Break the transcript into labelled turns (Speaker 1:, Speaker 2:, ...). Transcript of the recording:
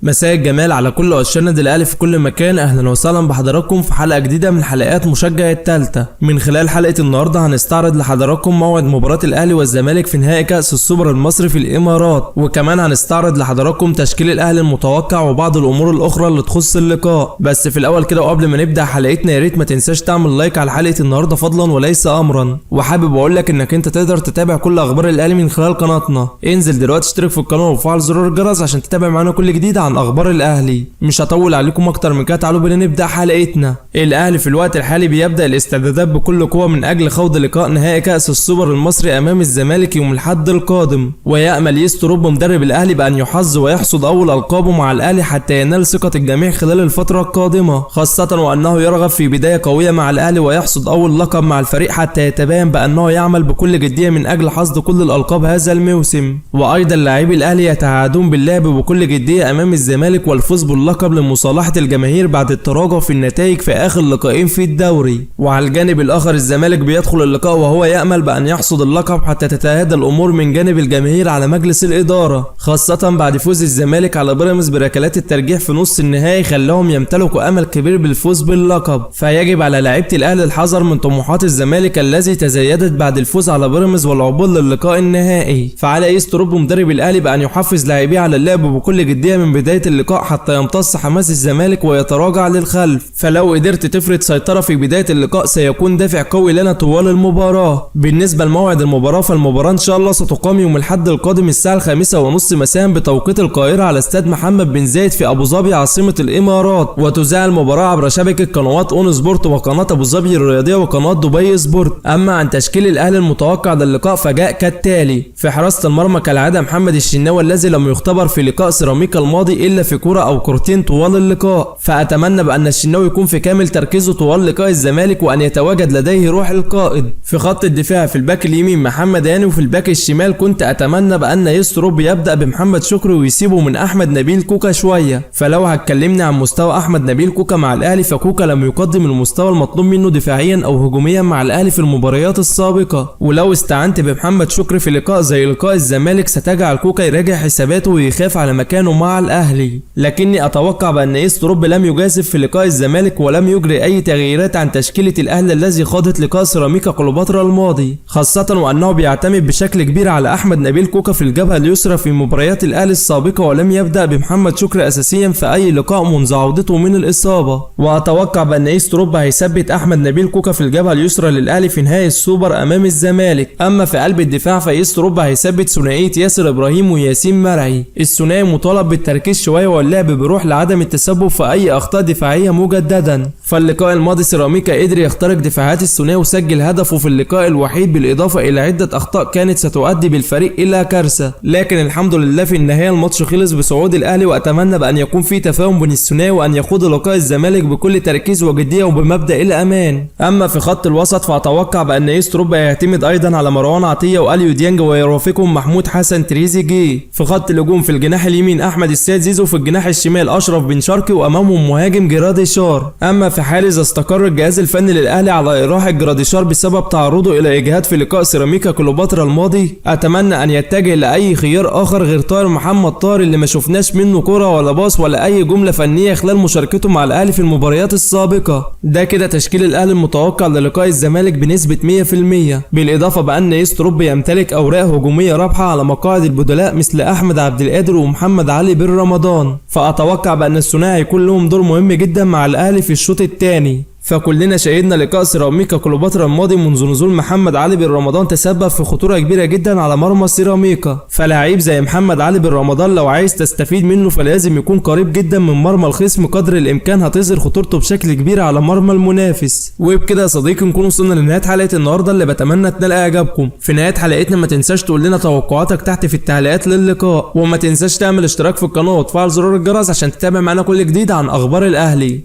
Speaker 1: مساء الجمال على كل عشاق النادي الاهلي في كل مكان. اهلا وسهلا بحضراتكم في حلقه جديده من حلقات مشجع التالتة. من خلال حلقه النهارده هنستعرض لحضراتكم موعد مباراه الاهلي والزمالك في نهائي كاس السوبر المصري في الامارات، وكمان هنستعرض لحضراتكم تشكيل الاهلي المتوقع وبعض الامور الاخرى اللي تخص اللقاء. بس في الاول كده وقبل ما نبدا حلقتنا يا ريت ما تنساش تعمل لايك على حلقه النهارده فضلا وليس امرا، وحابب اقول لك انك انت تقدر تتابع كل اخبار الاهلي من خلال قناتنا. انزل دلوقتي اشترك في القناه وفعل زرار الجرس عشان تتابع معانا كل جديد عن اخبار الاهلي. مش هطول عليكم اكتر من كده، تعالوا بينا نبدا حلقتنا. الاهلي في الوقت الحالي بيبدا الاستعدادات بكل قوه من اجل خوض لقاء نهائي كاس السوبر المصري امام الزمالك يوم الاحد القادم، ويامل يستروب مدرب الاهلي بان يحظ ويحصد اول القابه مع الاهلي حتى ينال ثقه الجميع خلال الفتره القادمه، خاصه وانه يرغب في بدايه قويه مع الاهلي ويحصد اول لقب مع الفريق حتى يتبين بانه يعمل بكل جديه من اجل حصد كل الالقاب هذا الموسم. وايضا لاعبي الاهلي يتعهدون باللعب بكل جديه امام الزمالك والفوز باللقب لمصالحه الجماهير بعد التراجع في النتائج في اخر لقاءين في الدوري. وعلى الجانب الاخر الزمالك بيدخل اللقاء وهو يامل بان يحصد اللقب حتى تتهادى الامور من جانب الجماهير على مجلس الاداره، خاصه بعد فوز الزمالك على بيراميدز بركلات الترجيح في نص النهائي خلاهم يمتلكوا امل كبير بالفوز باللقب. فيجب على لاعيبه الاهلي الحذر من طموحات الزمالك الذي تزايدت بعد الفوز على بيراميدز والعبور للقاء النهائي. فعلى يستروب مدرب الاهلي بان يحفز لاعبيه على اللعب بكل جديه من بدايه اللقاء حتى يمتص حماس الزمالك ويتراجع للخلف. فلو قدرت تفرض سيطره في بدايه اللقاء سيكون دافع قوي لنا طوال المباراه. بالنسبه لموعد المباراه فالمباراه ان شاء الله ستقام يوم الاحد القادم الساعه 5:30 مساء بتوقيت القاهره على استاد محمد بن زايد في ابو ظبي عاصمه الامارات، وتذاع المباراه عبر شبكه قنوات اون سبورت وقناه ابو ظبي الرياضيه وقناه دبي سبورت. اما عن تشكيل الاهلي المتوقع للقاء فجاء كالتالي: في حراسه المرمى كالعاده محمد الشناوي الذي لم يختبر في لقاء سيراميكا الماضي الا في كره او كرتين طوال اللقاء، فاتمنى بان الشناوي يكون في كامل تركيزه طوال لقاء الزمالك وان يتواجد لديه روح القائد. في خط الدفاع في الباك اليمين محمد هاني، وفي الباك الشمال كنت اتمنى بان يستروب يبدا بمحمد شكري ويسيبه من احمد نبيل كوكا شويه. فلو هتكلمني عن مستوى احمد نبيل كوكا مع الاهلي فكوكا لم يقدم المستوى المطلوب منه دفاعيا او هجوميا مع الاهلي في المباريات السابقه، ولو استعنت بمحمد شكري في لقاء زي لقاء الزمالك ستجعل كوكا يراجع حساباته ويخاف على مكانه مع الاهلي. لكني اتوقع بان يستروب لم يجازف في لقاء الزمالك ولم يجري اي تغييرات عن تشكيله الاهلي الذي خاضت لقاء سيراميكا كليوباترا الماضي، خاصه وانه بيعتمد بشكل كبير على احمد نبيل كوكا في الجبهه اليسرى في مباريات الاهلي السابقه، ولم يبدا بمحمد شكري اساسيا في اي لقاء منذ عودته من الاصابه. واتوقع بان يستروب هيثبت احمد نبيل كوكا في الجبهه اليسرى للاهلي في نهائي السوبر امام الزمالك. اما في قلب الدفاع فيستروب هيثبت ثنائيه ياسر ابراهيم وياسين مرعي. الثنائي مطالب بالتركيز شويه واللعب بروح لعدم التسبب في اي اخطاء دفاعيه مجددا. فاللقاء الماضي سيراميكا قدر يخترق دفاعات الثنائي وسجل هدفه في اللقاء الوحيد بالاضافه الى عده اخطاء كانت ستؤدي بالفريق الى كارثه، لكن الحمد لله في النهايه الماتش خلص بصعود الاهلي. واتمنى بان يكون في تفاهم بين الثنائي وان يخوض لقاء الزمالك بكل تركيز وجديه وبمبدا الامان. اما في خط الوسط فاتوقع بان يستروب يعتمد ايضا على مروان عطيه واليو ديانج ويرافقهم محمود حسن تريزيجيه. في خط الهجوم في الجناح اليمين احمد السيد زيزو، في الجناح الشمال اشرف بن شرقي وامامهم مهاجم جراديشار. اما في حال اذا استقر الجهاز الفني للاهلي على اراحه جراديشار بسبب تعرضه الى اجهاد في لقاء سيراميكا كليوباترا الماضي، اتمنى ان يتجه لاي خيار اخر غير طاهر محمد طاهر اللي ما شفناش منه كره ولا باص ولا اي جمله فنيه خلال مشاركته مع الاهلي في المباريات السابقه. ده كده تشكيل الاهلي المتوقع للقاء الزمالك بنسبه 100%، بالاضافه بان يستروب يمتلك اوراق هجوميه رابحه على مقاعد البدلاء مثل احمد عبد القادر ومحمد علي بن رمضان. فاتوقع بان الثنائي هيكون لهم دور مهم جدا مع الاهلي في الشوط الثاني. فكلنا شاهدنا لقاء سيراميكا كليوباترا الماضي منذ نزول محمد علي بن رمضان تسبب في خطوره كبيره جدا على مرمى سيراميكا. فلاعب زي محمد علي بن رمضان لو عايز تستفيد منه فلازم يكون قريب جدا من مرمى الخصم قدر الامكان هتظهر خطورته بشكل كبير على مرمى المنافس. وبكده يا صديقي نكون وصلنا لنهايه حلقه النهارده اللي بتمنى تنال اعجابكم. في نهايه حلقتنا ما تنساش تقول لنا توقعاتك تحت في التعليقات للقاء، وما تنساش تعمل اشتراك في القناه وتفعل زرار الجرس عشان تتابع معانا كل جديد عن اخبار الاهلي.